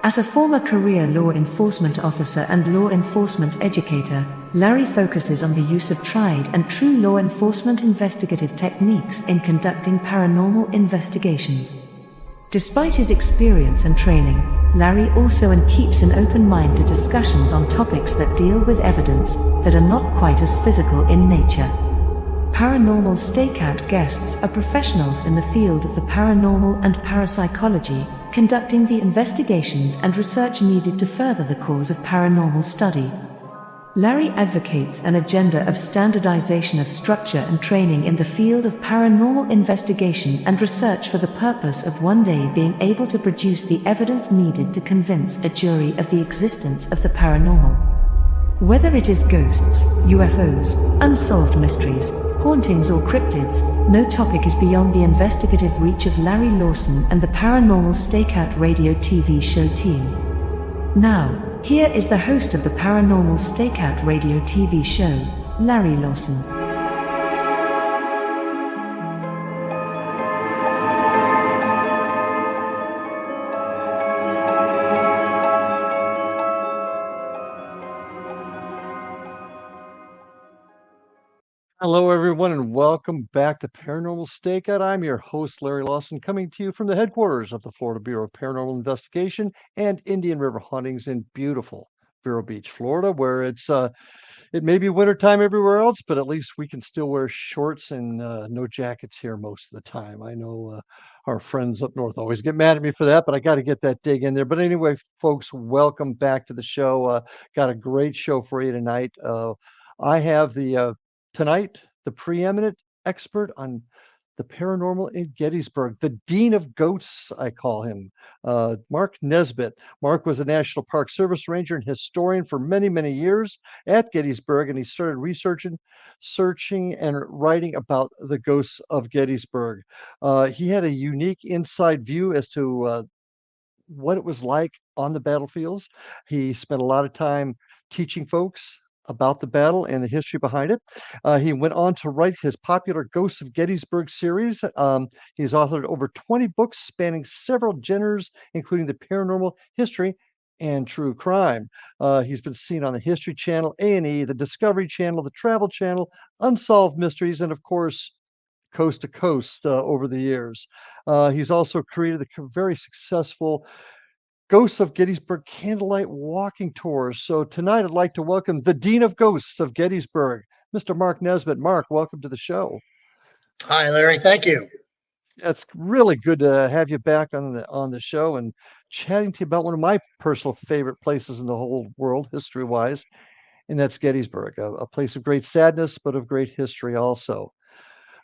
As a former career law enforcement officer and law enforcement educator, Larry focuses on the use of tried and true law enforcement investigative techniques in conducting paranormal investigations. Despite his experience and training, Larry also keeps an open mind to discussions on topics that deal with evidence that are not quite as physical in nature. Paranormal Stakeout guests are professionals in the field of the paranormal and parapsychology, conducting the investigations and research needed to further the cause of paranormal study. Larry advocates an agenda of standardization of structure and training in the field of paranormal investigation and research for the purpose of one day being able to produce the evidence needed to convince a jury of the existence of the paranormal. Whether it is ghosts, UFOs, unsolved mysteries, hauntings or cryptids, no topic is beyond the investigative reach of Larry Lawson and the Paranormal Stakeout radio TV show team. Now, here is the host of the Paranormal Stakeout radio TV show, Larry Lawson. Hello, everyone, and welcome back to Paranormal Stakeout. I'm your host, Larry Lawson, coming to you from the headquarters of the Florida Bureau of Paranormal Investigation and Indian River Hauntings in beautiful Vero Beach, Florida, where it may be wintertime everywhere else, but at least we can still wear shorts and no jackets here most of the time. I know our friends up north always get mad at me for that, but I got to get that dig in there. But anyway, folks, welcome back to the show. Got a great show for you tonight. I have tonight, the preeminent expert on the paranormal in Gettysburg, the Dean of Ghosts, I call him, Mark Nesbitt. Mark was a National Park Service ranger and historian for many, many years at Gettysburg, and he started searching, and writing about the ghosts of Gettysburg. He had a unique inside view as to what it was like on the battlefields. He spent a lot of time teaching folks about the battle and the history behind it. He went on to write his popular Ghosts of Gettysburg series. He's authored over 20 books spanning several genres, including the paranormal, history, and true crime. He's been seen on the History Channel, A&E, the Discovery Channel, the Travel Channel, Unsolved Mysteries, and of course, Coast to Coast over the years. He's also created the very successful Ghosts of Gettysburg Candlelight walking tours. So tonight I'd like to welcome the Dean of Ghosts of Gettysburg, Mr. Mark Nesbitt. Mark, welcome to the show. Hi, Larry. Thank you. It's really good to have you back on the show and chatting to you about one of my personal favorite places in the whole world, history-wise, and that's Gettysburg, a place of great sadness, but of great history also.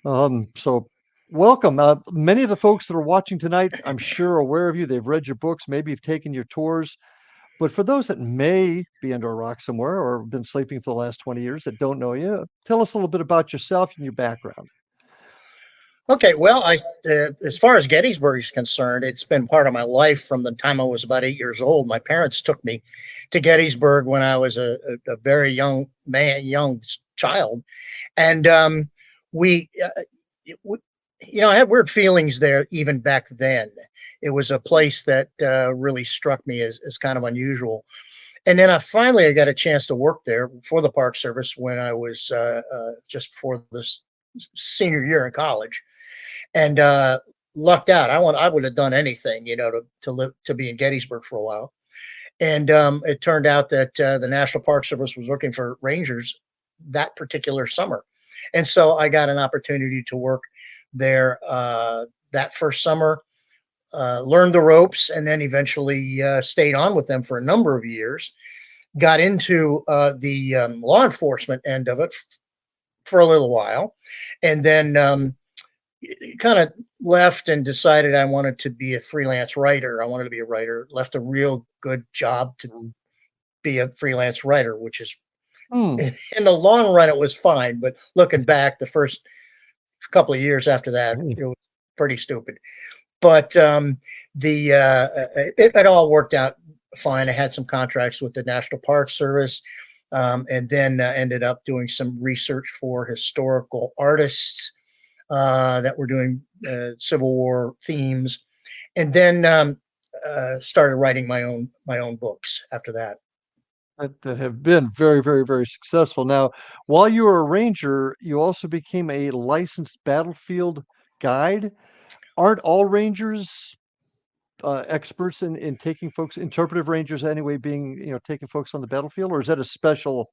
So welcome. Many of the folks that are watching tonight, I'm sure, are aware of you. They've read your books. Maybe you've taken your tours. But for those that may be under a rock somewhere or been sleeping for the last 20 years that don't know you, tell us a little bit about yourself and your background. Okay, well, as far as Gettysburg is concerned, it's been part of my life from the time I was about 8 years old. My parents took me to Gettysburg when I was a very young child, and I had weird feelings there even back then. It was a place that really struck me as kind of unusual. And then I got a chance to work there for the Park Service when I was just before this senior year in college, and lucked out. I would have done anything, to be in Gettysburg for a while. And it turned out that the National Park Service was looking for rangers that particular summer. And so I got an opportunity to work there that first summer, learned the ropes, and then eventually stayed on with them for a number of years. Got into the law enforcement end of it for a little while, and then kind of left and decided I wanted to be a freelance writer. I wanted to be a writer. Left a real good job to be a freelance writer, which is in the long run, it was fine. But looking back, the first couple of years after that, it was pretty stupid. But it all worked out fine. I had some contracts with the National Park Service, and then ended up doing some research for historical artists that were doing Civil War themes. And then started writing my own books after that. That have been very, very, very successful. Now, while you were a ranger, you also became a licensed battlefield guide. Aren't all rangers experts in taking folks, interpretive rangers anyway, being, taking folks on the battlefield, or is that a special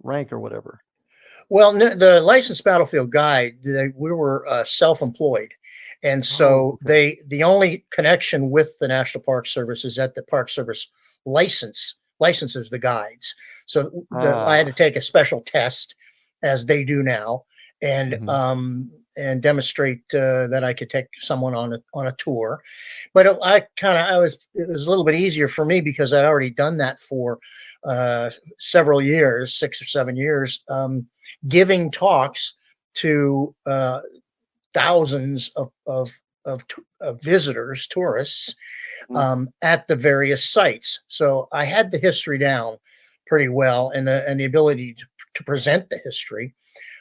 rank or whatever? Well, the licensed battlefield guide, we were self-employed, and Oh, so okay. the only connection with the National Park Service is that the Park Service licenses the guides. So I had to Ah, take a special test, as they do now, and mhm. um, and demonstrate that I could take someone on a tour. But it was a little bit easier for me because I'd already done that for several years, 6 or 7 years. Giving talks to thousands of visitors, tourists, Mm, at the various sites. So I had the history down pretty well, and the ability to present the history.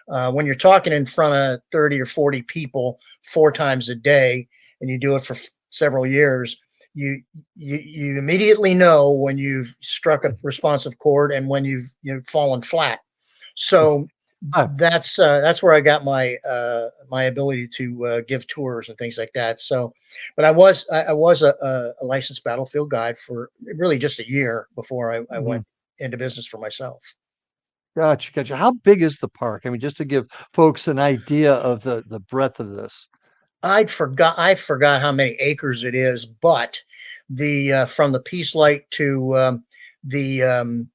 When you're talking in front of 30 or 40 people 4 times a day, and you do it for several years, you, you immediately know when you've struck a responsive chord and when you've fallen flat. So ah, that's where I got my ability to give tours and things like that. So, but I was a licensed battlefield guide for really just a year before I mhm. went into business for myself. Gotcha, gotcha. How big is the park? I mean, just to give folks an idea of the breadth of this. I forgot how many acres it is, but the from the Peace Light to the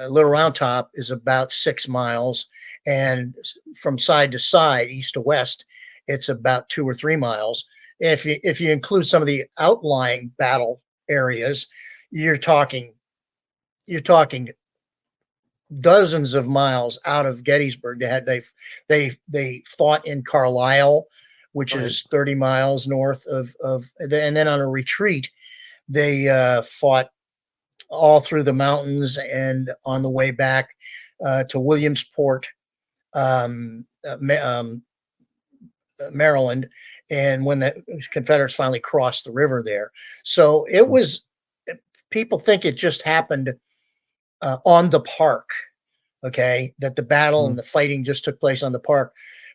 Little Round Top is about 6 miles, and from side to side, east to west, it's about 2 or 3 miles. If you include some of the outlying battle areas, you're talking you're talking dozens of miles out of Gettysburg. They fought in Carlisle, which Right. is 30 miles north and then on a retreat, they fought all through the mountains and on the way back to Williamsport, um, uh, Maryland, and when the Confederates finally crossed the river there. So it Mm, was. People think it just happened on the park, okay, that the battle mhm. and the fighting just took place on the park,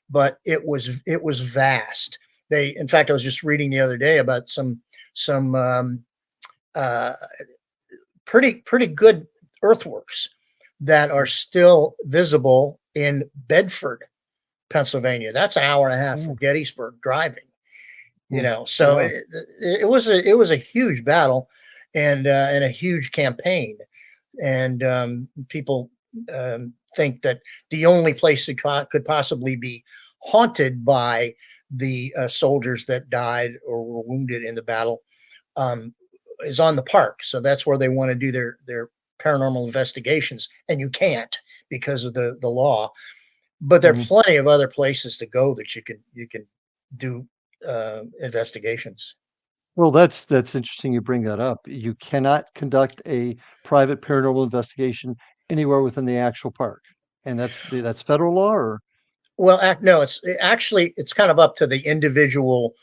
but it was vast. They, in fact, I was just reading the other day about some uh, pretty good earthworks that are still visible in Bedford, Pennsylvania. That's an hour and a half from Oh, Gettysburg driving. mm. So Wow. it was a huge battle and a huge campaign, and people think that the only place it could possibly be haunted by the soldiers that died or were wounded in the battle um, is on the park. So that's where they want to do their paranormal investigations, and you can't because of the law. But there are Mhm. plenty of other places to go that you can do investigations. Well, that's interesting you bring that up. You cannot conduct a private paranormal investigation anywhere within the actual park, and that's federal law, or Well, no, actually it's kind of up to the individual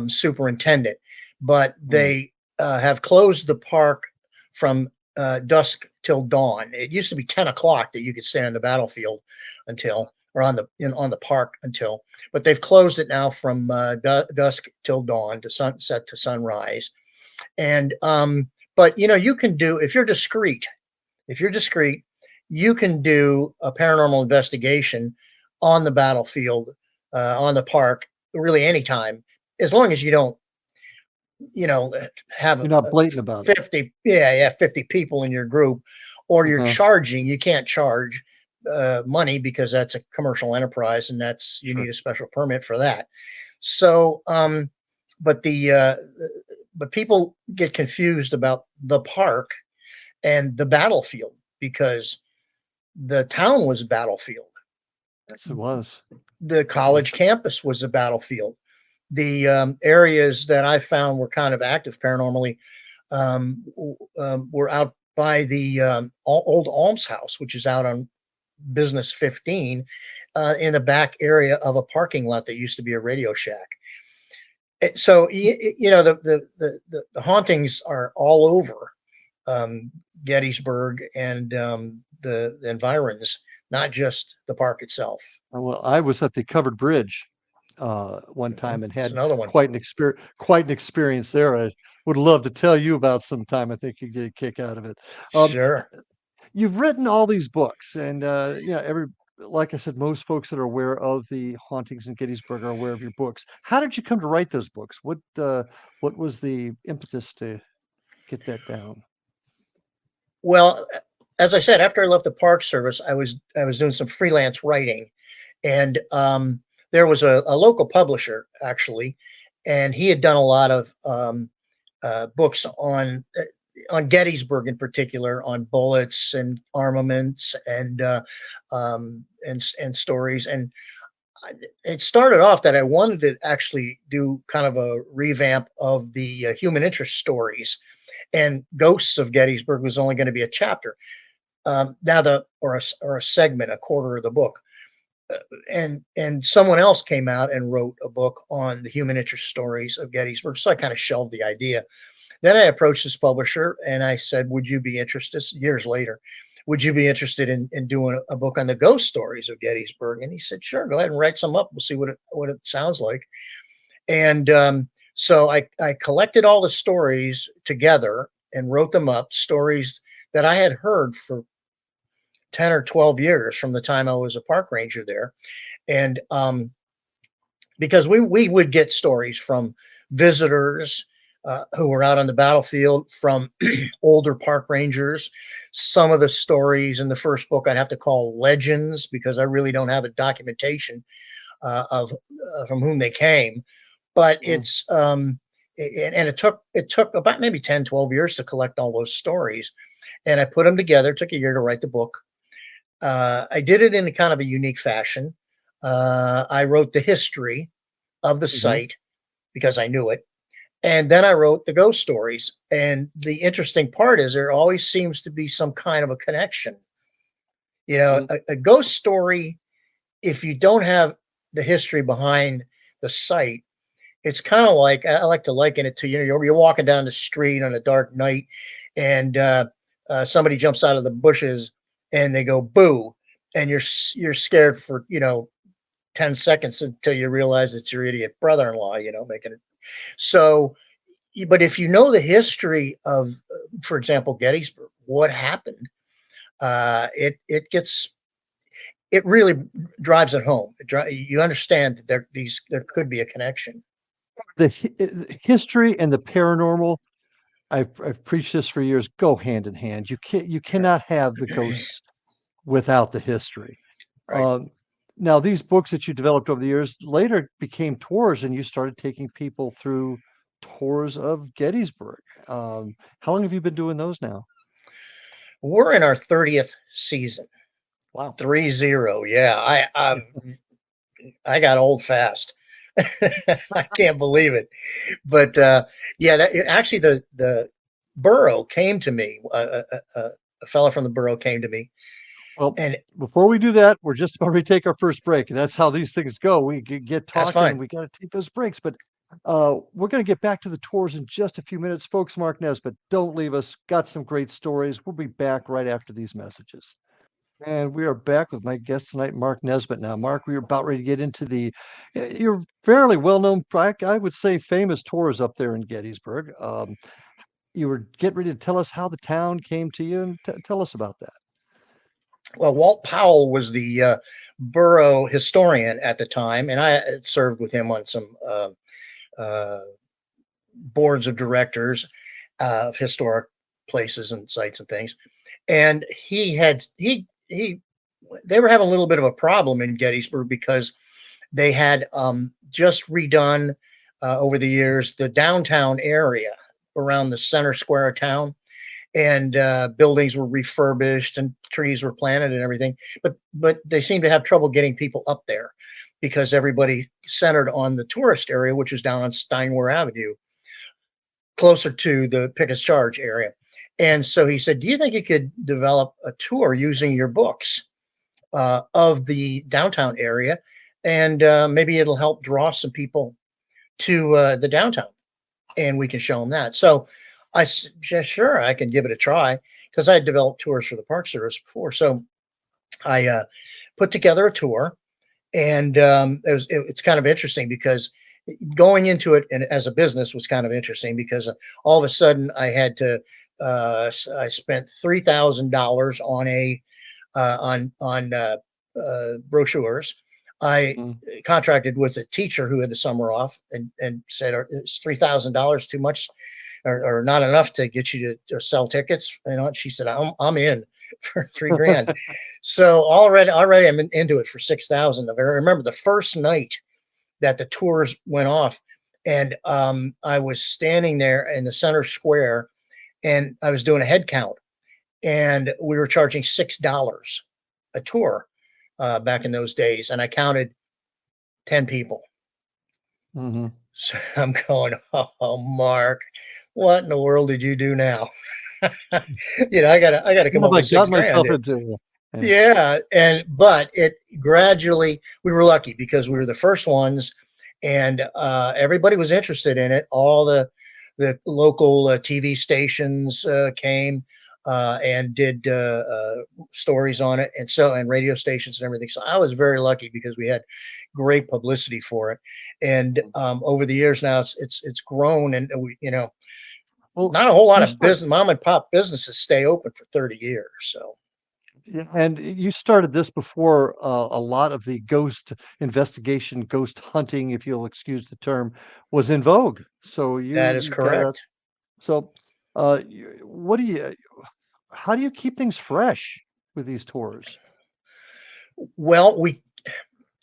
superintendent, but mm, they have closed the park from dusk till dawn. It used to be 10 o'clock that you could stay on the battlefield until, or on the park until, but they've closed it now from dusk till dawn, to sunset to sunrise. And but you can do, if you're discreet, you can do a paranormal investigation on the battlefield, on the park, really anytime, as long as you don't, you know, have you're not blatant about it. 50, yeah, 50 people in your group, or you're Uh-huh. charging. You can't charge money because that's a commercial enterprise, and you Sure. need a special permit for that. So, but but people get confused about the park and the battlefield because the town was a battlefield. Yes, it was. The Yes. college campus was a battlefield. The areas that I found were kind of active paranormally were out by the old Alms House, which is out on Business 15, in the back area of a parking lot that used to be a Radio Shack. So you know the hauntings are all over Gettysburg and the environs, not just the park itself. Well, I was at the covered bridge one Mhm. time and It's had another one. quite an experience there. I would love to tell you about sometime. I think you'd get a kick out of it. Um, Sure. you've written all these books, and like I said, most folks that are aware of the hauntings in Gettysburg are aware of your books. How did you come to write those books? What was the impetus to get that down? Well, as I said, after I left the Park Service, I was doing some freelance writing, and there was a local publisher actually, and he had done a lot of books on Gettysburg in particular, on bullets and armaments and stories. And it started off that I wanted to actually do kind of a revamp of the human interest stories, and Ghosts of Gettysburg was only going to be a chapter. Now or a segment, a quarter of the book. And someone else came out and wrote a book on the human interest stories of Gettysburg. So I kind of shelved the idea. Then I approached this publisher and I said, "Would you be interested?" Years later, "Would you be interested in doing a book on the ghost stories of Gettysburg?" And he said, "Sure, go ahead and write some up. We'll see what it sounds like." And so I collected all the stories together and wrote them up. Stories that I had heard for 10 or 12 years from the time I was a park ranger there. And because we would get stories from visitors who were out on the battlefield, from older park rangers. Some of the stories in the first book I'd have to call legends because I really don't have a documentation of from whom they came. But Mm. and it took about maybe 10, 12 years to collect all those stories. And I put them together. It took a year to write the book. I did it in a kind of a unique fashion. I wrote the history of the Mhm. site because I knew it. And then I wrote the ghost stories. And the interesting part is there always seems to be some kind of a connection. You know, Mm. a ghost story, if you don't have the history behind the site, it's kind of like I like to liken it to, you're walking down the street on a dark night, and somebody jumps out of the bushes and they go boo, and you're scared for 10 seconds until you realize it's your idiot brother-in-law, making it. So, but if you know the history of, for example, Gettysburg, what happened, it really drives it home. You understand that there could be a connection. The history and the paranormal, I've preached this for years, go hand in hand. You Sure. cannot have the ghosts without the history. Right. Um, now these books that you developed over the years later became tours, and you started taking people through tours of Gettysburg. How long have you been doing those now? We're in our 30th season. Wow. 30. Yeah, I got old fast. I can't believe it. But yeah, actually the borough came to me. A fellow from the borough came to me, Well, and before we do that, we're just about to take our first break. And that's how these things go. We get that's talking and fine. we got to take those breaks. But we're going to get back to the tours in just a few minutes, folks. Mark Nesbitt, don't leave us. Got some great stories. We'll be back right after these messages. And we are back with my guest tonight, Mark Nesbitt. Now, Mark, we are about ready to get into your fairly well-known, I would say, famous tours up there in Gettysburg. You were getting ready to tell us how the town came to you, and tell us about that. Well, Walt Powell was the borough historian at the time, and I had served with him on some uh, boards of directors of historic places and sites and things. And he they were having a little bit of a problem in Gettysburg because they had just redone over the years the downtown area around the center square of town, and buildings were refurbished and trees were planted and everything. But they seemed to have trouble getting people up there because everybody centered on the tourist area, which is down on Steinway Avenue, closer to the Pickett's Charge area. And so he said, "Do you think you could develop a tour using your books of the downtown area, and maybe it'll help draw some people to the downtown, and we can show them that. So I suggest, sure, I can give it a try because I had developed tours for the Park Service before. So I put together a tour, and it's kind of interesting because going into it and as a business was kind of interesting because all of a sudden I had to I spent $3,000 on a brochures. I Mm. contracted with a teacher who had the summer off and said, "Is $3,000 too much or not enough to get you to sell tickets?" You know, and she said, "I'm in for 3 grand." So already I'm into it for 6,000. I remember the first night that the tours went off, and I was standing there in the center square, and I was doing a head count, and we were charging $6 a tour back in those days, and I counted 10 people. Hmm. So I'm going, "Oh, Mark, what in the world did you do now?" I gotta come What have up I with got 6 grand. myself into? Yeah. Yeah, but it gradually, we were lucky because we were the first ones, and everybody was interested in it. All the local TV stations came and did stories on it, and radio stations and everything. So I was very lucky because we had great publicity for it. And over the years now, it's grown, and we, Well, not a whole lot you of start, business, mom and pop businesses stay open for 30 years. So yeah, and you started this before a lot of the ghost investigation, ghost hunting, if you'll excuse the term, was in vogue. So that is you got it. correct. So, what do you? How do you keep things fresh with these tours? Well,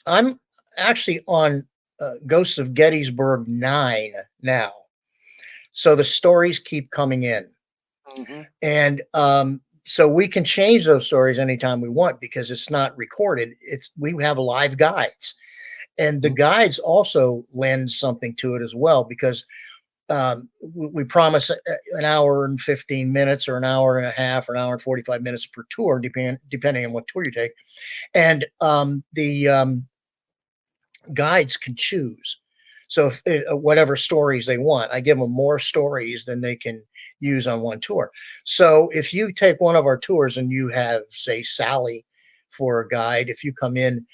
I'm actually on Ghosts of Gettysburg 9 now. So the stories keep coming in. Hmm. And so we can change those stories anytime we want because it's not recorded. We have live guides. And the guides also lend something to it as well because we promise an hour and 15 minutes or an hour and a half or an hour and 45 minutes per tour, depending on what tour you take. And the guides can choose. So if, whatever stories they want, I give them more stories than they can use on one tour. So if you take one of our tours and you have, say, Sally for a guide, if you come in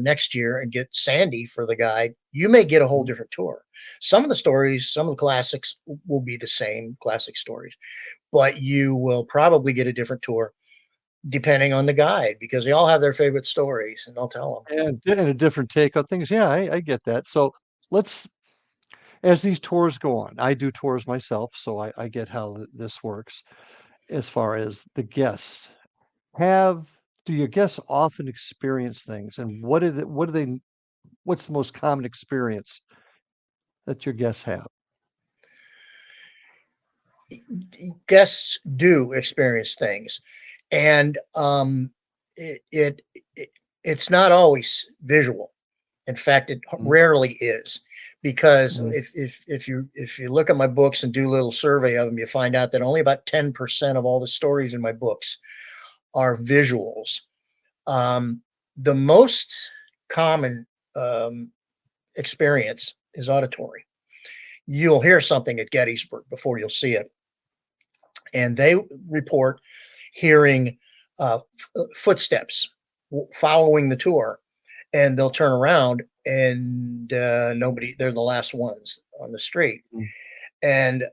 next year and get Sandy for the guide, you may get a whole different tour. Some of the stories, some of the classics will be the same classic stories, but you will probably get a different tour depending on the guide because they all have their favorite stories and they'll tell them. And a different take on things. Yeah, I get that. So let's, as these tours go on, I do tours myself, so I get how this works. As far as the guests, have do your guests often experience things, and what do they? What's the most common experience that your guests have? Guests do experience things, and it, it, it it's not always visual. In fact, it Mm, rarely is, because mm, if you look at my books and do a little survey of them, you find out that only about 10% of all the stories in my books are visuals. Um, the most common um, experience is auditory. You'll hear something at Gettysburg before you'll see it, and they report hearing footsteps following the tour, and they'll turn around and nobody. They're the last ones on the street, mm, and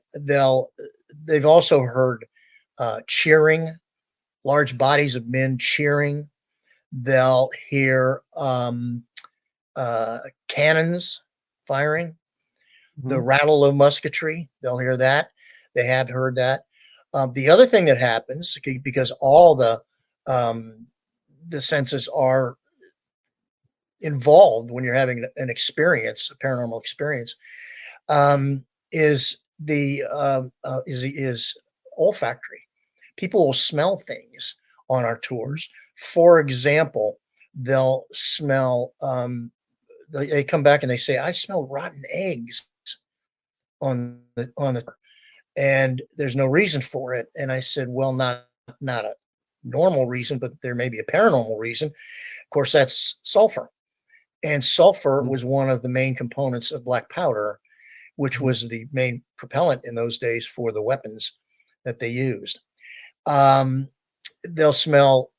they've also heard cheering, large bodies of men cheering. They'll hear cannons firing, the mhm, rattle of musketry. They'll hear that. They have heard that. The other thing that happens, because all the senses are involved when you're having an experience, a paranormal experience, is the is olfactory. People will smell things on our mhm, tours. For example, they'll smell. They come back and they say, "I smell rotten eggs on the," and there's no reason for it. And I said, "Well, not a normal reason, but there may be a paranormal reason. Of course, that's sulfur." And sulfur Mm, was one of the main components of black powder, which mhm. was the main propellant in those days for the weapons that they used. Um, they'll smell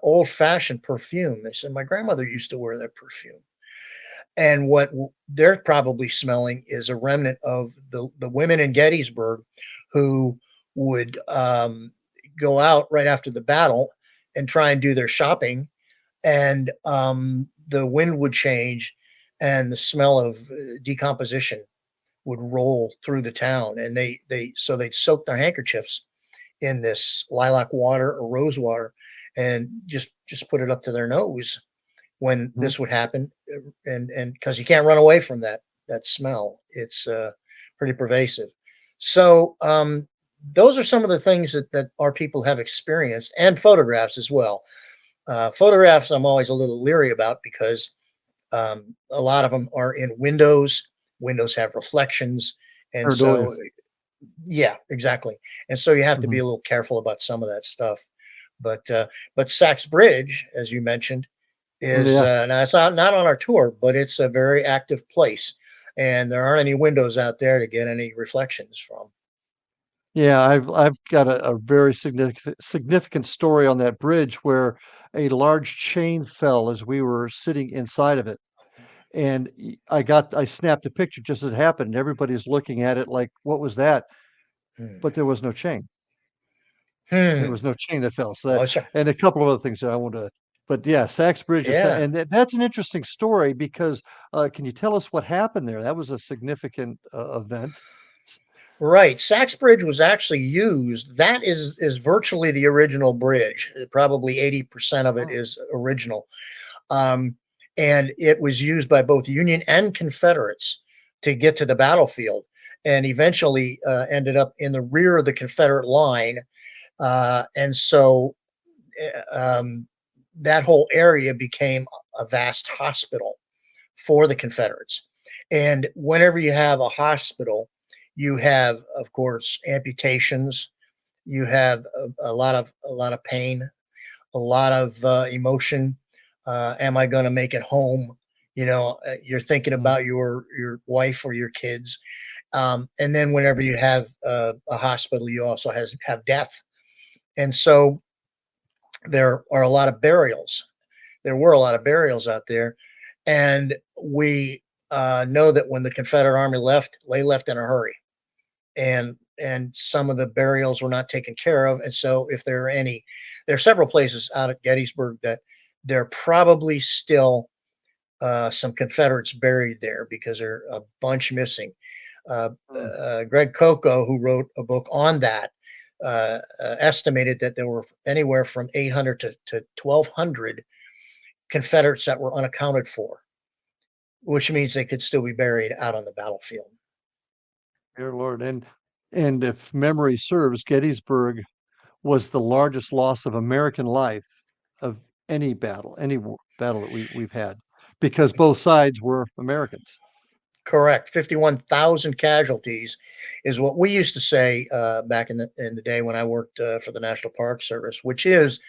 old-fashioned perfume. They said my grandmother used to wear that perfume, and what they're probably smelling is a remnant of the women in Gettysburg who would go out right after the battle and try and do their shopping, and the wind would change, and the smell of decomposition would roll through the town, and they'd soak their handkerchiefs in this lilac water or rose water, and just put it up to their nose when Mhm. this would happen, and because you can't run away from that smell, it's pretty pervasive. So those are some of the things that our people have experienced, and photographs as well. Photographs I'm always a little leery about because a lot of them are in windows. Windows have reflections, and Pareidolia. so yeah, exactly. And so you have to be Mhm. a little careful about some of that stuff. But Sachs Bridge, as you mentioned, Mm, is yeah. now it's not on our tour, but it's a very active place, and there aren't any windows out there to get any reflections from. Yeah, I've got a very significant story on that bridge where a large chain fell as we were sitting inside of it, and I snapped a picture just as it happened, and everybody's looking at it like, "What was that?" Hmm. But there was no chain. There Hmm. was no chain that fell, so that Oh, sure. and a couple of other things that I want to but yeah, Sachs Bridge is Yeah. and that's an interesting story because, can you tell us what happened there? That was a significant, event. S Right. Sachs Bridge was actually used. That is virtually the original bridge. Probably 80% of it Oh, is original. Um, and it was used by both Union and Confederates to get to the battlefield, and eventually ended up in the rear of the Confederate line. And so that whole area became a vast hospital for the Confederates. And whenever you have a hospital, you have, of course, amputations. You have a lot of pain, a lot of emotion. Am I going to make it home? You're thinking mhm, about your wife or your kids, and then whenever you have a hospital, you also have death, and so there are a lot of burials. There were a lot of burials out there, and we know that when the Confederate Army left, they left in a hurry, and some of the burials were not taken care of. And so, if there are any, there are several places out at Gettysburg that there are probably still some Confederates buried there because there are a bunch missing. Uh, mm. Greg Coco, who wrote a book on that, estimated that there were anywhere from 800 to 1,200 Confederates that were unaccounted for, which means they could still be buried out on the battlefield. Dear Lord, and if memory serves, Gettysburg was the largest loss of American life of any battle, any battle that we've had, because both sides were Americans. Correct. 51,000 casualties is what we used to say back in the day when I worked for the National Park Service, which is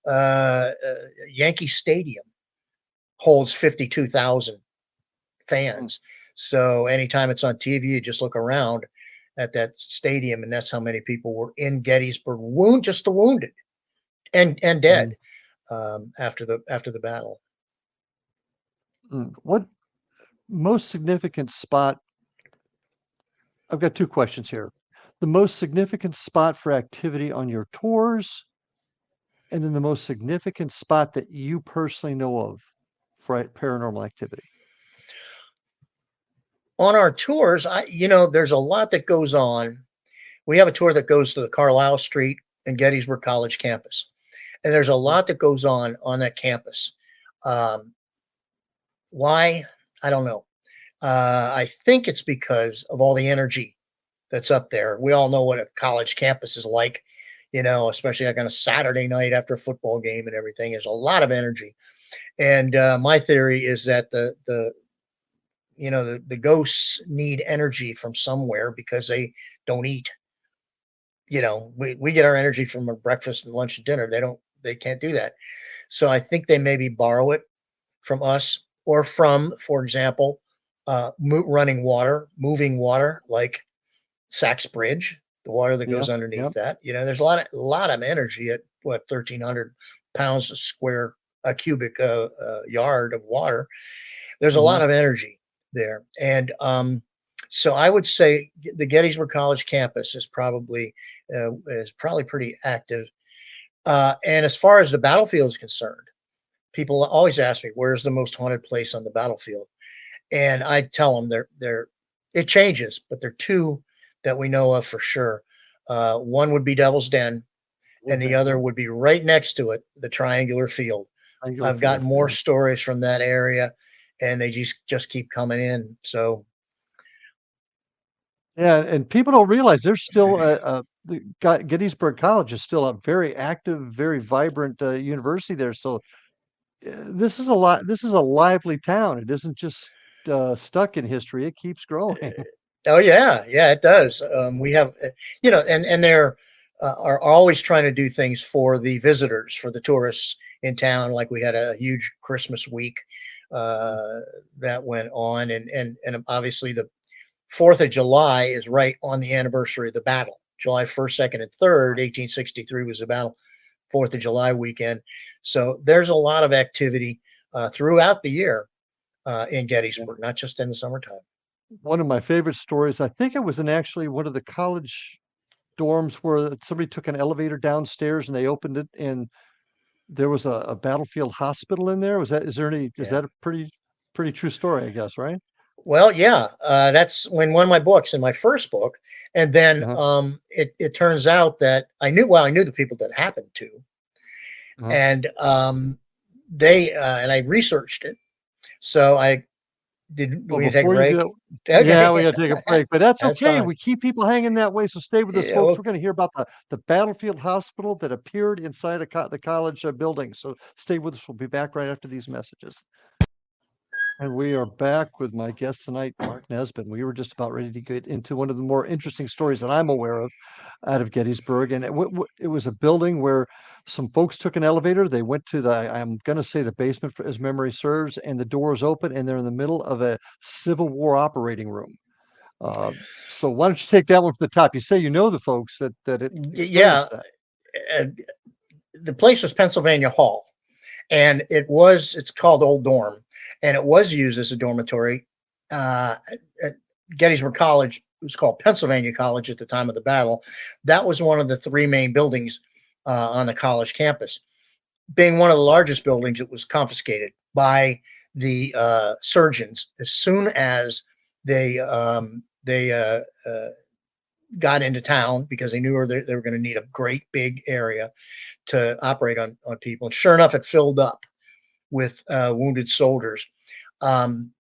Yankee Stadium holds 52,000 Mm, fans. So anytime it's on TV, you just look around at that stadium, and that's how many people were in Gettysburg, just the wounded and dead mhm, after the battle. What most significant spot I've got 2 questions here. The most significant spot for activity on your tours, and then the most significant spot that you personally know of for paranormal activity. On our tours, there's a lot that goes on. We have a tour that goes to the Carlisle Street and Gettysburg College campus, and there's a Mm, lot that goes on that campus. Um, why? I don't know. I think it's because of all the energy that's up there. We all know what a college campus is like, especially like on a Saturday night after a football game and everything. There's a lot of energy, and my theory is that the ghosts need energy from somewhere because they don't eat. We get our energy from our breakfast and lunch and dinner. They can't do that. So I think they maybe borrow it from us. or from, for example, moving water, like Sachs Bridge, the water that Yeah. goes underneath Yep. that. There's a lot of energy at what 1,300 pounds a square a cubic yard of water. There's a Hmm. lot of energy there, and so I would say the Gettysburg College campus is probably pretty active. And as far as the battlefield is concerned, people always ask me, "Where's the most haunted place on the battlefield?" And I tell them it changes, but there are two that we know of for sure. One would be Devil's Den, and the other Yep. would be right next to it, the Triangular Field. Angular I've gotten field. more Yeah. stories from that area, and they just keep coming in. So Yeah, and people don't realize there's still Gettysburg College is still a very active, very vibrant university there. So this is a lot. This is a lively town. It isn't just stuck in history. It keeps growing. oh yeah, yeah, it does. We have, and they're are always trying to do things for the visitors, for the tourists in town. Like we had a huge Christmas week that went on, and obviously the 4th of July is right on the anniversary of the battle. July 1st, 2nd, and 3rd, 1863 was the battle. 4th of July weekend. So there's a lot of activity throughout the year in Yeah. Gettysburg, not just in the summertime. One of my favorite stories, I think it was in actually one of the college dorms where somebody took an elevator downstairs and they opened it and there was a battlefield hospital in there. Is Yeah. that a pretty true story, I guess, right? Well, yeah, that's when one of my books, in my first book, and then Uh-huh. it turns out that I knew the people that happened to, Uh-huh. and I researched it. So I did. Well, We take a before you break. do yeah, we Okay, gotta take a break, but that's that's okay. fine. We keep people hanging that way, so stay with us, Yeah, folks. well, We're gonna hear about the battlefield hospital that appeared inside the college building. So stay with us. We'll be back right after these messages. And we are back with my guest tonight, Mark Nesbitt. We were just about ready to get into one of the more interesting stories that I'm aware of out of Gettysburg. And it was a building where some folks took an elevator. They went to I'm going to say the basement, as memory serves, and the doors open, and they're in the middle of a Civil War operating room. Uh, so why don't you take that one from the top? You say you know the folks that it yeah. experienced that. uh, the place was Pennsylvania Hall, and it's called Old Dorm, and it was used as a dormitory. At Gettysburg College, it was called Pennsylvania College at the time of the battle. That was one of the three main buildings on the college campus. Being one of the largest buildings, it was confiscated by the surgeons as soon as they got into town, because they knew they were going to need a great big area to operate on people. And sure enough, it filled up with wounded soldiers. Um,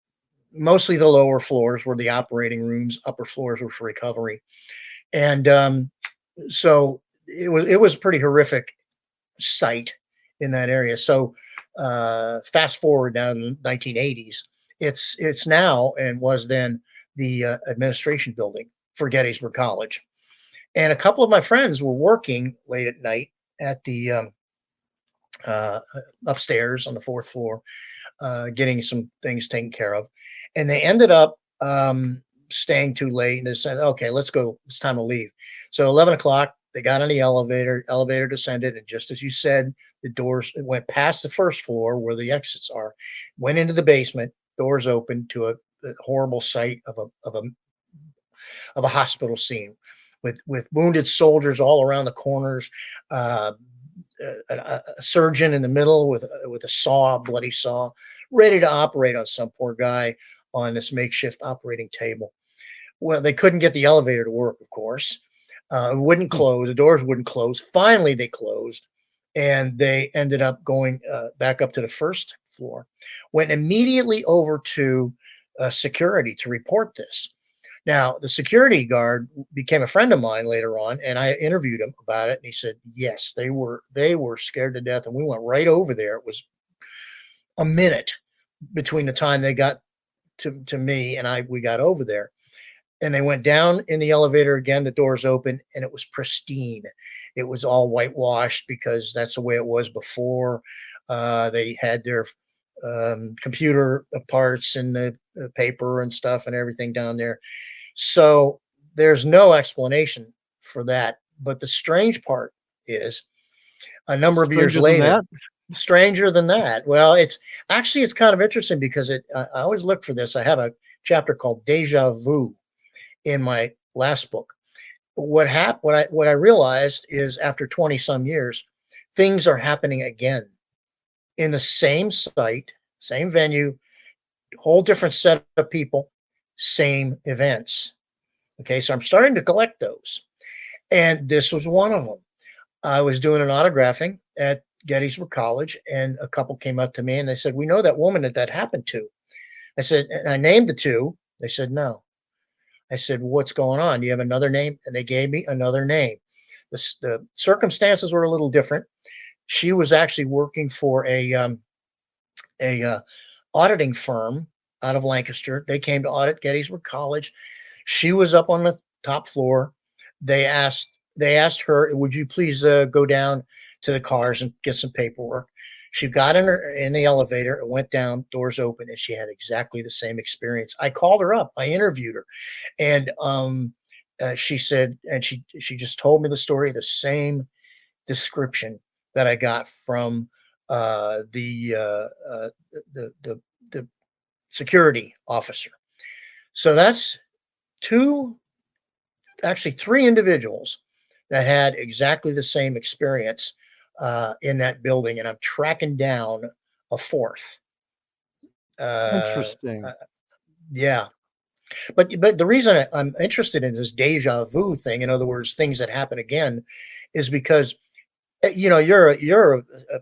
Mostly the lower floors were the operating rooms, upper floors were for recovery. And so it was a pretty horrific sight in that area. So fast forward now to the 1980s, it's now and was then the administration building for Gettysburg College. And a couple of my friends were working late at night at the uh, upstairs on the 4th floor, getting some things taken care of, and they ended up staying too late. And they said, "Okay, let's go. It's time to leave." So 11 o'clock, they got on the elevator. Elevator descended, and just as you said, the doors it went past the first floor where the exits are, went into the basement. Doors opened to a horrible sight of a hospital scene, with wounded soldiers all around the corners. Uh, a surgeon in the middle with a saw, a bloody saw, ready to operate on some poor guy on this makeshift operating table. Well, they couldn't get the elevator to work, of course. It wouldn't Hmm. close. The doors wouldn't close. Finally, they closed, and they ended up going back up to the first floor. Went immediately over to security to report this. Now, the security guard became a friend of mine later on, and I interviewed him about it. And he said, "Yes, they were scared to death, and we went right over there. It was a minute between the time they got to me and we got over there." And they went down in the elevator again. The doors open, and it was pristine. It was all whitewashed because that's the way it was before. They had their computer parts and the paper and stuff and everything down there. So there's no explanation for that. But the strange part is a number of years Stranger than later, that? stranger than that. Well, it's actually, it's kind of interesting because I always look for this. I have a chapter called Deja Vu in my last book. What I realized is after 20 some years, things are happening again in the same site, same venue, whole different set of people, same events. Okay, so I'm starting to collect those. And this was one of them. I was doing an autographing at Gettysburg College, and a couple came up to me and they said, "We know that woman that happened to." I said, and I named the two. They said, "No." I said, "What's going on? Do you have another name?" And they gave me another name. The circumstances were a little different. She was actually working for a auditing firm out of Lancaster. They came to audit Gettysburg College. She was up on the top floor. They asked her, "Would you please go down to the cars and get some paperwork?" She got in the elevator and went down, doors open, and she had exactly the same experience. I called her up. I interviewed her, and she said, and she just told me the story, the same description that I got from the security officer. So that's two, actually three individuals that had exactly the same experience in that building, and I'm tracking down a fourth. Uh, Interesting. uh, yeah, but the reason I'm interested in this deja vu thing, in other words, things that happen again, is because you're a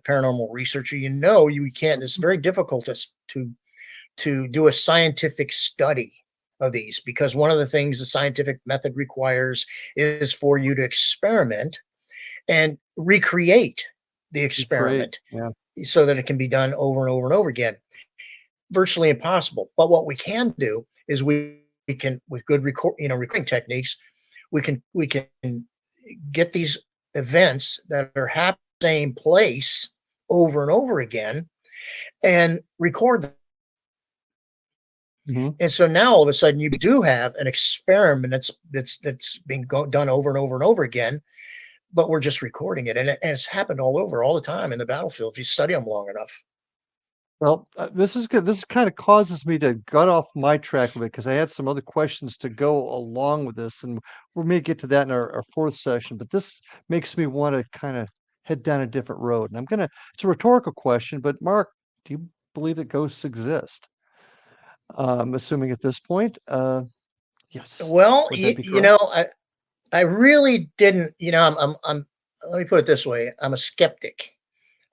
paranormal researcher. You can't. It's very difficult to do a scientific study of these, because one of the things the scientific method requires is for you to experiment and recreate the Great. experiment Yeah. so that it can be done over and over and over again. Virtually impossible. But what we can do is we can, with good recording techniques, we can get these events that are happening in the same place over and over again and record them. Mhm. And so now all of a sudden you do have an experiment that's being done over and over and over again, but we're just recording it, and it's happened all over, all the time in the battlefield if you study them long enough. Well, this is good. This kind of causes me to gut off my track of it because I had some other questions to go along with this, and we may get to that in our fourth session. But this makes me want to kind of head down a different road. And it's a rhetorical question, but Mark, do you believe that ghosts exist? I'm assuming at this point, yes. Well, Would that be correct? I really didn't. I'm. Let me put it this way: I'm a skeptic.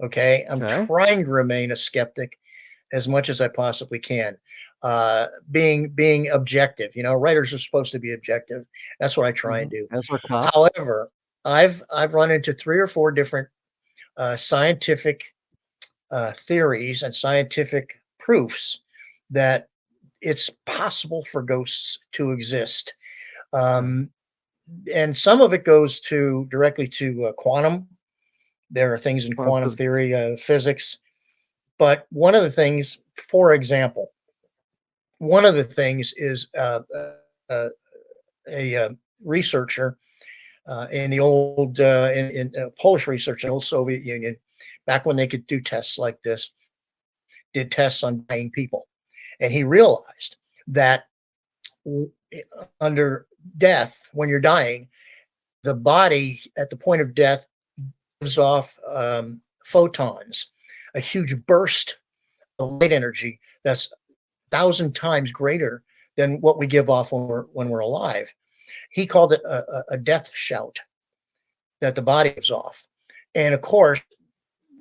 Okay, I'm Okay. trying to remain a skeptic as much as I possibly can. Being objective. Writers are supposed to be objective. That's what I try and Mhm. do. As are cops. However, I've run into three or four different scientific theories and scientific proofs that it's possible for ghosts to exist. Okay. Um, and some of it goes to directly to quantum. There are things in Quantum quantum physics. theory, physics. But one of the things, for example, one of the things is a researcher in the old in Polish research in the old Soviet Union, back when they could do tests like this, did tests on dying people, and he realized that under death, when you're dying, the body at the point of death gives off photons, a huge burst of light energy that's 1,000 times greater than what we give off when we're alive. He called it a death shout that the body gives off, and of course,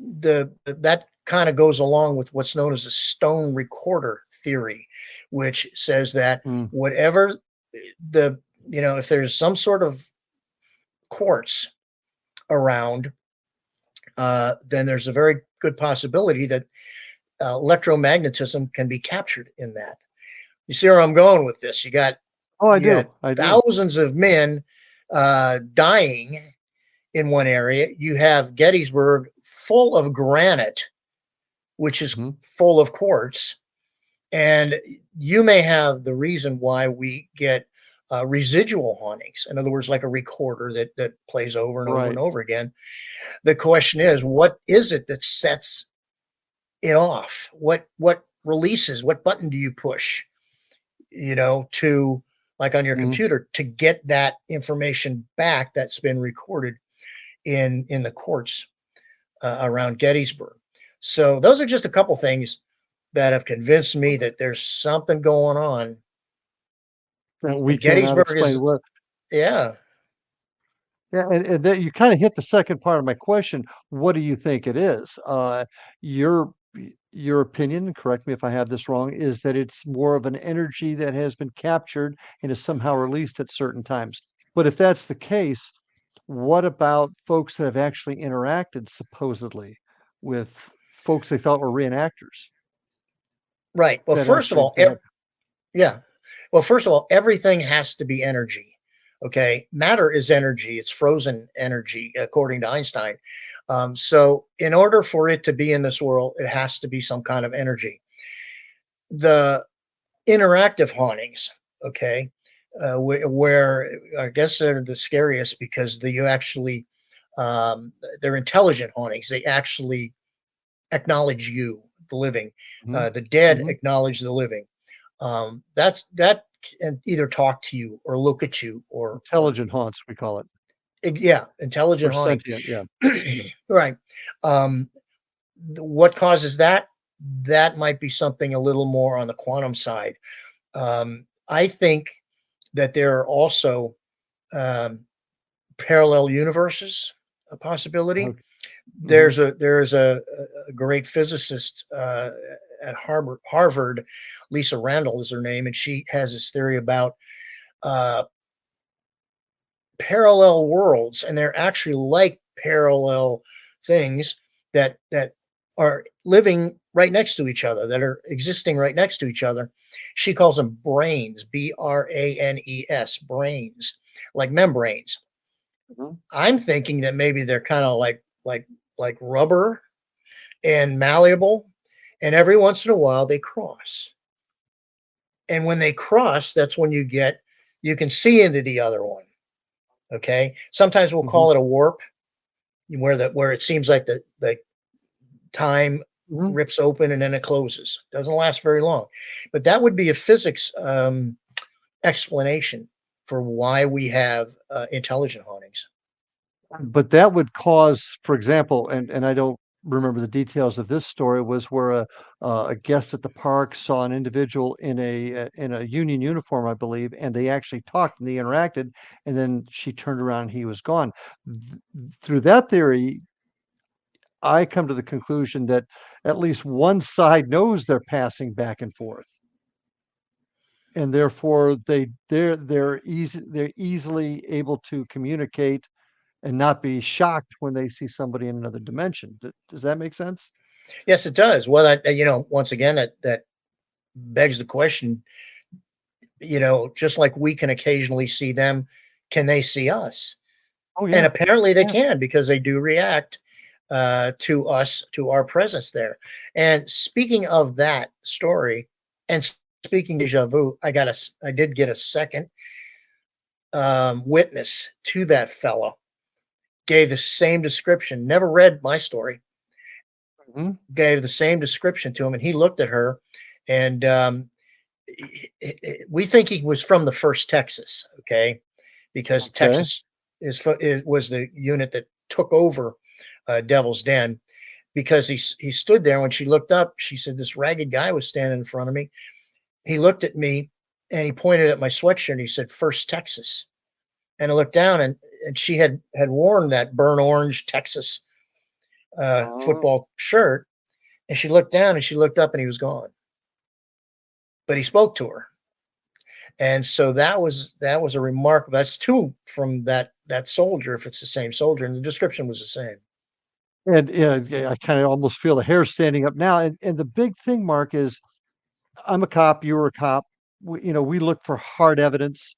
that kind of goes along with what's known as a stone recorder theory, which says that Mm. whatever if there's some sort of quartz around, then there's a very good possibility that electromagnetism can be captured in that. You see where I'm going with this? Oh, I You got do. I do. thousands of men dying in one area. You have Gettysburg full of granite which is Mhm. full of quartz. And you may have the reason why we get residual hauntings. In other words, like a recorder that plays over and over and Right. over again. The question is, what is it that sets it off? What releases? What button do you push? To, like on your Mhm. computer, to get that information back that's been recorded in the courts around Gettysburg. So those are just a couple things that have convinced me that there's something going on. That we And cannot Gettysburg explain. is, Well, yeah, yeah, and that you kinda hit the second part of my question. What do you think it is? Your opinion, and correct me if I have this wrong, is that it's more of an energy that has been captured and is somehow released at certain times. But if that's the case, what about folks that have actually interacted supposedly with folks they thought were reenactors right. Well, that first of actually all, they had. yeah. Well, first of all, everything has to be energy. Okay. Matter is energy, it's frozen energy, according to Einstein. So, in order for it to be in this world, it has to be some kind of energy. The interactive hauntings, okay, where I guess they're the scariest because you actually, um, they're intelligent hauntings. They actually acknowledge you, the living. Mhm, The dead mhm. acknowledge the living. That can either talk to you or look at you or Intelligent haunts, we call it, yeah, or intelligent haunting. sentient, yeah. Right. Um, what causes that? That might be something a little more on the quantum side. I think that there are also um, parallel universes a possibility. Ok. Mhm, There's a great physicist at Harvard, Lisa Randall is her name, and she has this theory about uh, parallel worlds, and they're actually like parallel things that are living right next to each other, that are existing right next to each other. She calls them brains, branes, brains, like membranes. mhm. I'm thinking that maybe they're kind of like rubber and malleable, and every once in a while they cross. And when they cross, that's when you can see into the other one. Okay. Sometimes we'll Mhm, call it a warp, where it seems like the time mhm. rips open and then it closes. Doesn't last very long. But that would be a physics explanation for why we have intelligent hauntings. But that would cause, for example, and I don't remember the details of this story, was where a guest at the park saw an individual in a union uniform, I believe, and they actually talked and they interacted, and then she turned around and he was gone. Th Through that theory, I come to the conclusion that at least one side knows they're passing back and forth, and therefore they're easily able to communicate and not be shocked when they see somebody in another dimension. Does that make sense? Yes, it does. Well, once again, that begs the question. Just like we can occasionally see them, can they see us? Oh, And yeah. apparently they Yeah. can, because they do react to us, to our presence there. And speaking of that story, and speaking deja vu, I did get a second witness to that fellow. Gave the same description. Never read my story. Mhm. Gave the same description to him, and he looked at her, and we think he was from the first Texas. Okay, because Okay. Texas was the unit that took over Devil's Den. Because he stood there, when she looked up, she said this ragged guy was standing in front of me. He looked at me and he pointed at my sweatshirt and he said, "First Texas." And I looked down, and she had worn that burnt orange Texas Oh. football shirt. And she looked down and she looked up and he was gone. But he spoke to her. And so that was a remarkable. That's two from that soldier, if it's the same soldier, and the description was the same. And, yeah, I kinda almost feel the hair standing up now, and the big thing, Mark, is I'm a cop, you were a cop. We look for hard evidence,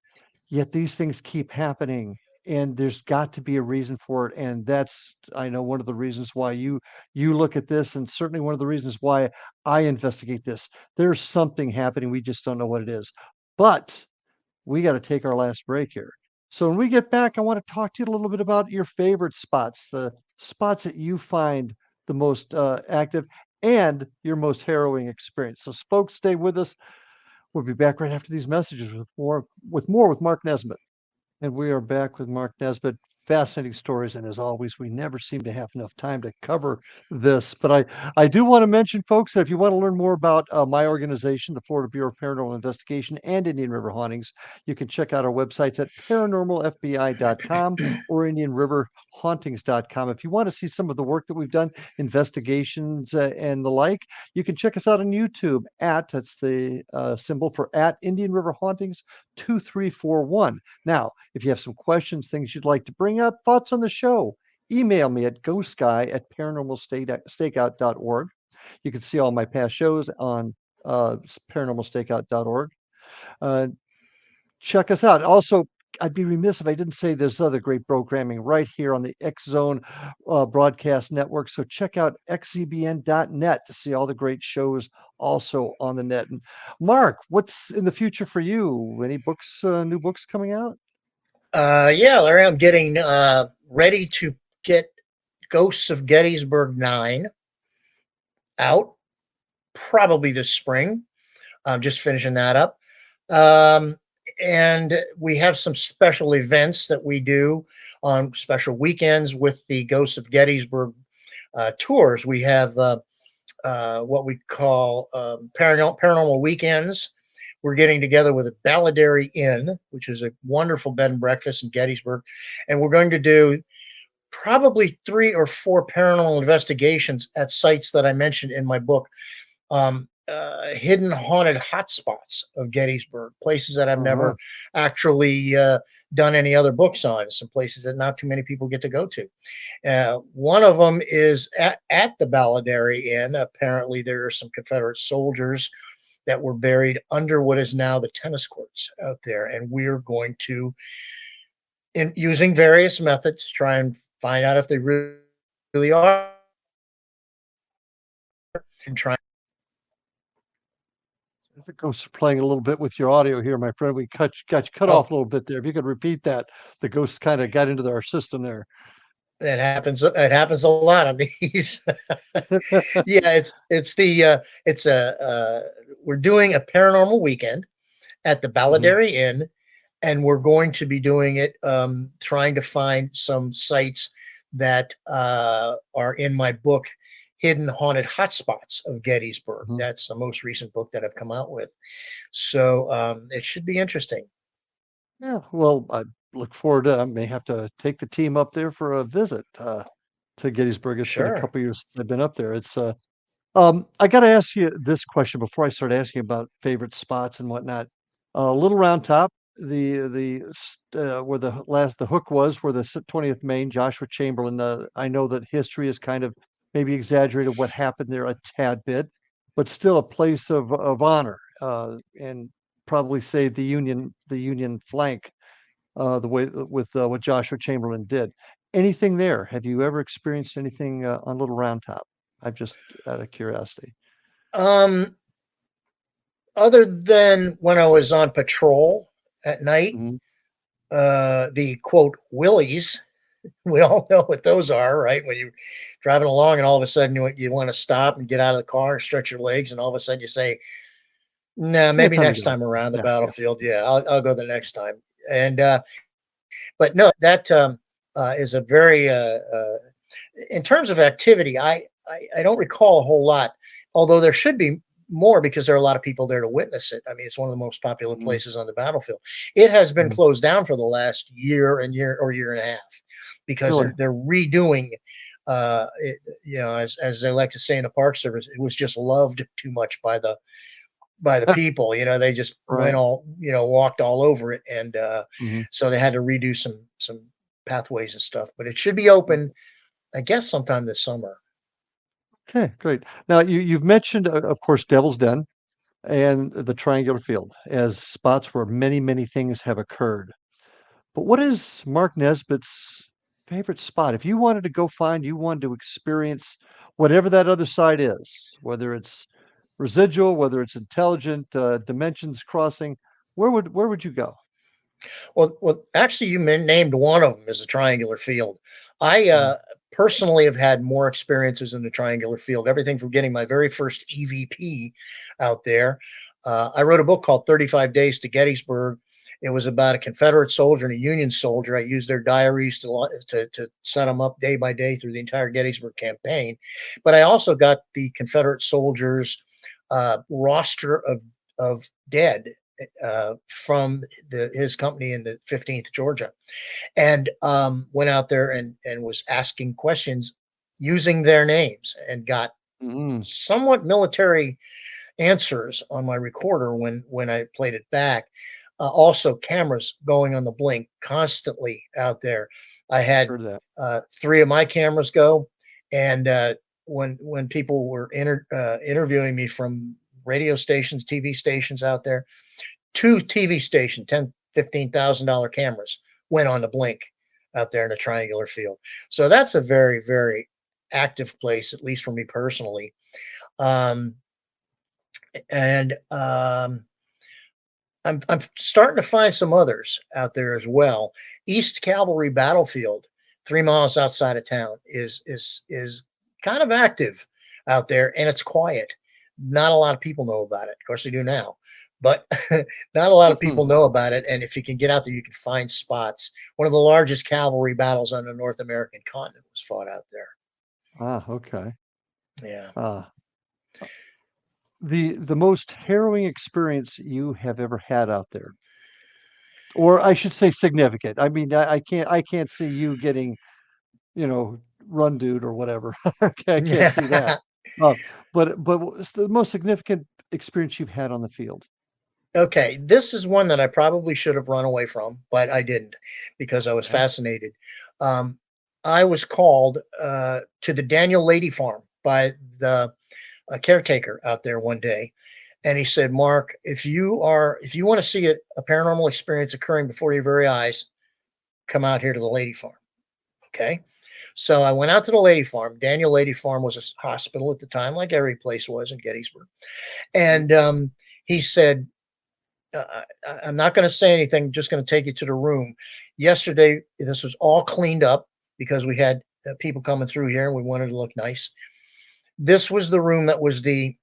yet these things keep happening and there's got to be a reason for it. And that's, I know, one of the reasons why you look at this, and certainly one of the reasons why I investigate this. There's something happening. We just don't know what it is. But we got to take our last break here. So when we get back, I want to talk to you a little bit about your favorite spots, the spots that you find the most active, and your most harrowing experience. So, folks, stay with us. We'll be back right after these messages with Mark Nesbitt. And we are back with Mark Nesbitt. Fascinating stories, and as always, we never seem to have enough time to cover this. But I do want to mention, folks, that if you want to learn more about my organization, the Florida Bureau of Paranormal Investigation and Indian River Hauntings, you can check out our websites at paranormalfbi.com or indianriverhauntings.com. If you want to see some of the work that we've done, investigations and the like, you can check us out on YouTube that's the symbol for at Indian River Hauntings 2341. Now, if you have some questions, things you'd like to bring up, thoughts on the show, email me at ghostguy@paranormalstakeout.org. You can see all my past shows on paranormalstakeout.org. Uh, Check us out. Also, I'd be remiss if I didn't say there's other great programming right here on the X Zone broadcast network. So check out xzbn.net to see all the great shows also on the net. And Mark, what's in the future for you? Any books, new books coming out? Yeah, Larry, I'm getting ready to get Ghosts of Gettysburg 9 out probably this spring. I'm just finishing that up. Um, and we have some special events that we do on special weekends with the Ghosts of Gettysburg tours. We have what we call paranormal weekends. We're getting together with a Balladary Inn, which is a wonderful bed and breakfast in Gettysburg, and we're going to do probably 3 or 4 paranormal investigations at sites that I mentioned in my book. Hidden haunted hotspots of Gettysburg, places that I've Oh, never wow. actually done any other books on, some places that not too many people get to go to. One of them is at the Balladary Inn. Apparently, there are some Confederate soldiers that were buried under what is now the tennis courts out there, and we're going to, in using various methods, try and find out if they really are, and try. I think I was playing a little bit with your audio here, my friend. We got you cut Oh, off a little bit there. If you could repeat that, the ghosts kind of got into our system there. that happens. It happens a lot on these. Yeah, it's a we're doing a paranormal weekend at the Mhm, Balladary Inn, and we're going to be doing it, trying to find some sites that are in my book, Hidden Haunted Hotspots of Gettysburg. mhm. That's the most recent book that I've come out with. So it should be interesting. Yeah, well, I look forward to. I may have to take the team up there for a visit to Gettysburg. It's been a Sure. couple years since I've been up there. It's I got to ask you this question before I start asking about favorite spots and whatnot. Little Round Top, where the hook was, where the 20th Maine, Joshua Chamberlain. I know that history is kind of maybe exaggerated what happened there a tad bit, but still a place of honor, and probably saved the Union flank the way with what Joshua Chamberlain did. Anything there? Have you ever experienced anything on Little Round Top? I'm just out of curiosity. Um, Other than when I was on patrol at night, Mhm. the quote willies. We all know what those are, right? When you're driving along and all of a sudden you want to stop and get out of the car and stretch your legs, and all of a sudden you say, "Nah, Yeah, maybe time to next go. time around the Yeah, yeah. battlefield. Yeah, I'll go the next time." And but no, that is a very in terms of activity. I don't recall a whole lot, although there should be more because there are a lot of people there to witness it. I mean, it's one of the most popular Mhm, places on the battlefield. It has been mhm. closed down for the last year and a half because Really? they're redoing. It, as they like to say in the Park Service, it was just loved too much by the people. They just went Right. walked all over it, and Mhm. so they had to redo some pathways and stuff. But it should be open, I guess, sometime this summer. Okay, great. Now you've mentioned, of course, Devil's Den and the Triangular Field as spots where many, many things have occurred. But what is Mark Nesbitt's favorite spot? If you wanted to go find, you wanted to experience whatever that other side is, whether it's residual, whether it's intelligent, dimensions crossing, where would you go? Well, actually, you named one of them as a triangular field. I Mm. personally have had more experiences in the triangular field. Everything from getting my very first EVP out there. I wrote a book called 35 Days to Gettysburg. It was about a Confederate soldier and a Union soldier. I used their diaries to set them up day by day through the entire Gettysburg campaign. But I also got the Confederate soldiers' roster of dead from his company in the 15th Georgia, and went out there and was asking questions using their names and got Mhm. somewhat military answers on my recorder when I played it back. Also, cameras going on the blink constantly out there. I had Heard that. three of my cameras go, and when people were interviewing me from radio stations, TV stations out there, two TV station, 10, $15,000 cameras went on the blink out there in a triangular field. So that's a very, very active place, at least for me personally. Um, and I'm starting to find some others out there as well. East Cavalry Battlefield, 3 miles outside of town, is kind of active out there, and it's quiet. Not a lot of people know about it. Of course, they do now, but not a lot of people know about it. And if you can get out there, you can find spots. One of the largest cavalry battles on the North American continent was fought out there. Ah, okay. Yeah. Ah, the most harrowing experience you have ever had out there, or I should say significant. I mean, I can't see you getting, you know, run dude or whatever. Okay, I can't see that. Uh, but what's the most significant experience you've had on the field? Okay, this is one that I probably should have run away from, but I didn't because I was Okay. fascinated. Um, I was called to the Daniel Lady Farm by the caretaker out there one day, and he said, "Mark, if you want to see a paranormal experience occurring before your very eyes, come out here to the Lady Farm." Okay, so I went out to the Lady Farm. Daniel Lady Farm was a hospital at the time, like every place was in Gettysburg, Mhm. and he said, I'm not going to say anything, just going to take you to the room. Yesterday, this was all cleaned up because we had people coming through here and we wanted to look nice. This was the room that was the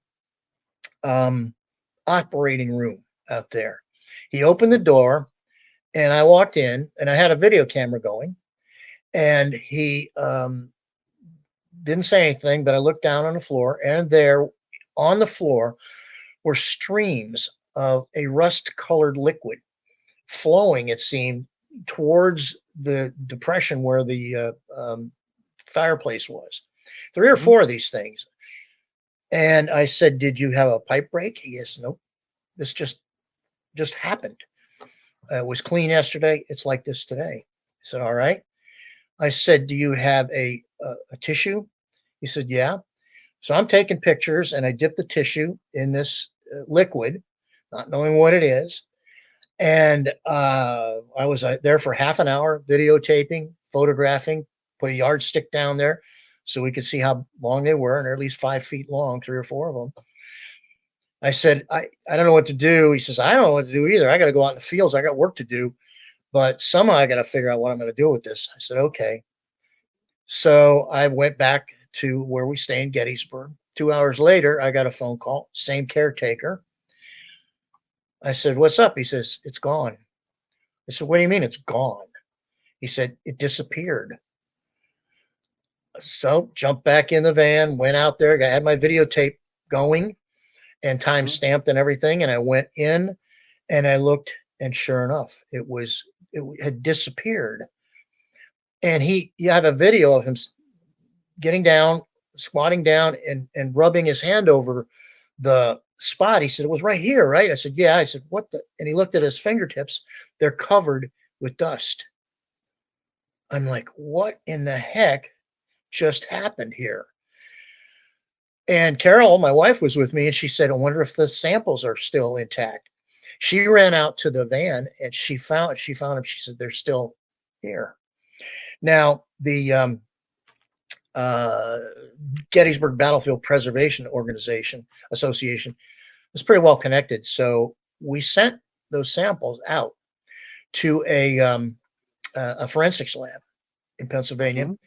um, operating room out there. He opened the door and I walked in and I had a video camera going and he didn't say anything, but I looked down on the floor and there on the floor were streams of a rust colored liquid flowing, it seemed, towards the depression where the fireplace was. Three or Mhm. four of these things. And I said, "Did you have a pipe break?" He goes, "Nope. This just happened. It was clean yesterday. It's like this today." I said, "All right." I said, "Do you have a tissue?" He said, "Yeah." So I'm taking pictures and I dip the tissue in this liquid, not knowing what it is. And I was there for half an hour videotaping, photographing, put a yardstick down there so we could see how long they were, and they're at least 5 feet long, three or four of them. I said, I don't know what to do. He says, I don't know what to do either. I got to go out in the fields. I got work to do, but somehow I got to figure out what I'm going to do with this. I said, okay. So I went back to where we stay in Gettysburg. 2 hours later, I got a phone call, same caretaker. I said, what's up? He says, it's gone. I said, what do you mean it's gone? He said, it disappeared. So jumped back in the van, went out there, I had my videotape going and time Mhm. stamped and everything. And I went in and I looked, and sure enough, it had disappeared. And you have a video of him getting down, squatting down, and rubbing his hand over the spot. He said, it was right here, right? I said, yeah. I said, what the? And he looked at his fingertips. They're covered with dust. I'm like, what in the heck just happened here? And Carol, my wife, was with me, and she said, I wonder if the samples are still intact. She ran out to the van and she found them. She said they're still here. Now the uh, Gettysburg Battlefield Preservation Association was pretty well connected, so we sent those samples out to a forensics lab in Pennsylvania. Mhm.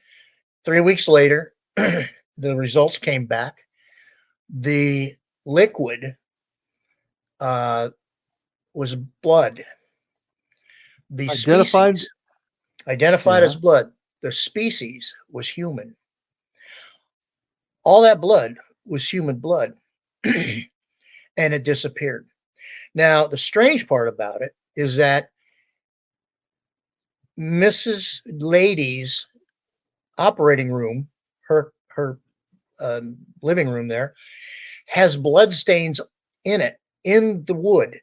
3 weeks later, the results came back. The liquid was blood. The Identified. species identified Yeah. as blood. The species was human. All that blood was human blood, and it disappeared. Now, the strange part about it is that Mrs. Lady's operating room, her living room there, has blood stains in it, in the wood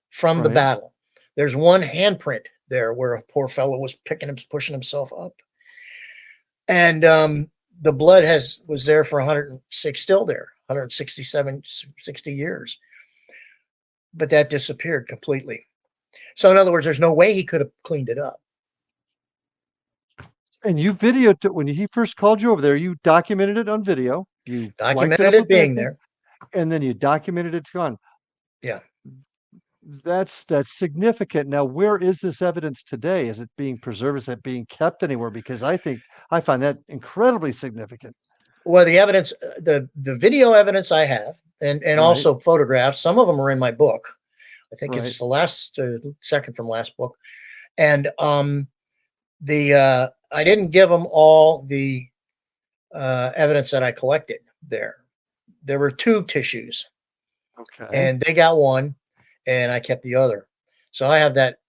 from the Right. battle. There's one handprint there where a poor fellow was pushing himself up, and the blood was there for 106, still there, 167, 60 years, but that disappeared completely. So in other words, there's no way he could have cleaned it up. And you videoed it when he first called you over there. You documented it on video. You liked it Documented up it with that being thing, there. and then you documented it gone. Yeah. That's significant. Now, where is this evidence today? Is it being preserved? Is it being kept anywhere? Because I find that incredibly significant. Well, the evidence, the video evidence I have, and Right. also photographs. Some of them are in my book. I think Right. it's the second from last book. And I didn't give them all the evidence that I collected there. There were 2 tissues, Okay. and they got one, and I kept the other. So I have that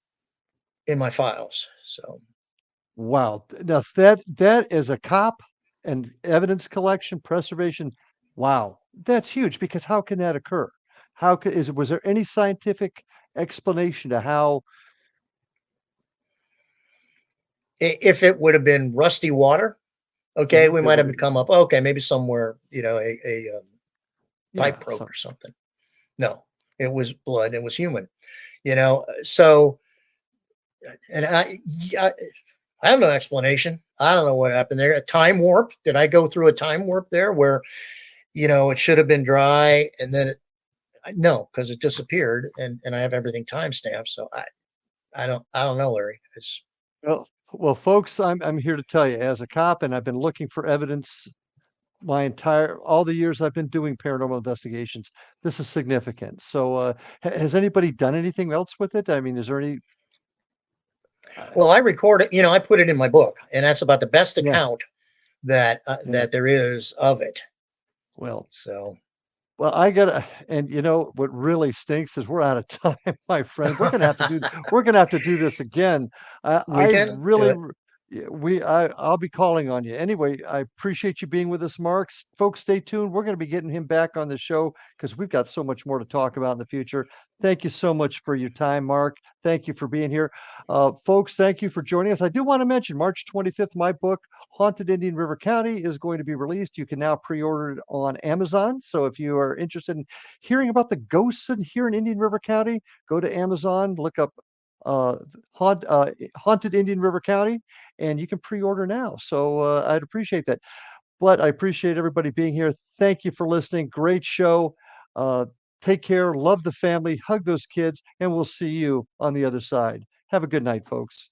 in my files. So Wow. Now that is a cop and evidence collection, preservation. Wow. That's huge because how can that occur? Was there any scientific explanation to how? if it would have been rusty water, okay, we It might would have come up. Okay, maybe somewhere, yeah, pipe broke or something. No, it was blood. It was human. So, and I have no explanation. I don't know what happened there. A time warp? Did I go through a time warp there where it should have been dry and then no, because it disappeared and I have everything time stamped. So I don't know, Larry. It's well, folks, I'm here to tell you as a cop, and I've been looking for evidence all the years I've been doing paranormal investigations. This is significant. So, has anybody done anything else with it? I mean, is there any? well, I recorded. I put it in my book, and that's about the best Yeah, account that yeah. there is of it. Well, So Well, I gotta, and what really stinks is we're out of time, my friend. We're gonna have to do this again. we I can do really, it. yeah, I'll be calling on you anyway. I appreciate you being with us, Mark. Folks, stay tuned. We're gonna be getting him back on the show because we've got so much more to talk about in the future. Thank you so much for your time, Mark. Thank you for being here, folks. Thank you for joining us. I do want to mention March 25th, my book, Haunted Indian River County, is going to be released. You can now pre-order it on Amazon. So if you are interested in hearing about the ghosts here in Indian River County, go to Amazon, look up uh, Haunted Indian River County, and you can pre-order now. So I'd appreciate that. But I appreciate everybody being here. Thank you for listening. Great show. Uh, take care. Love the family. Hug those kids. And we'll see you on the other side. Have a good night, folks.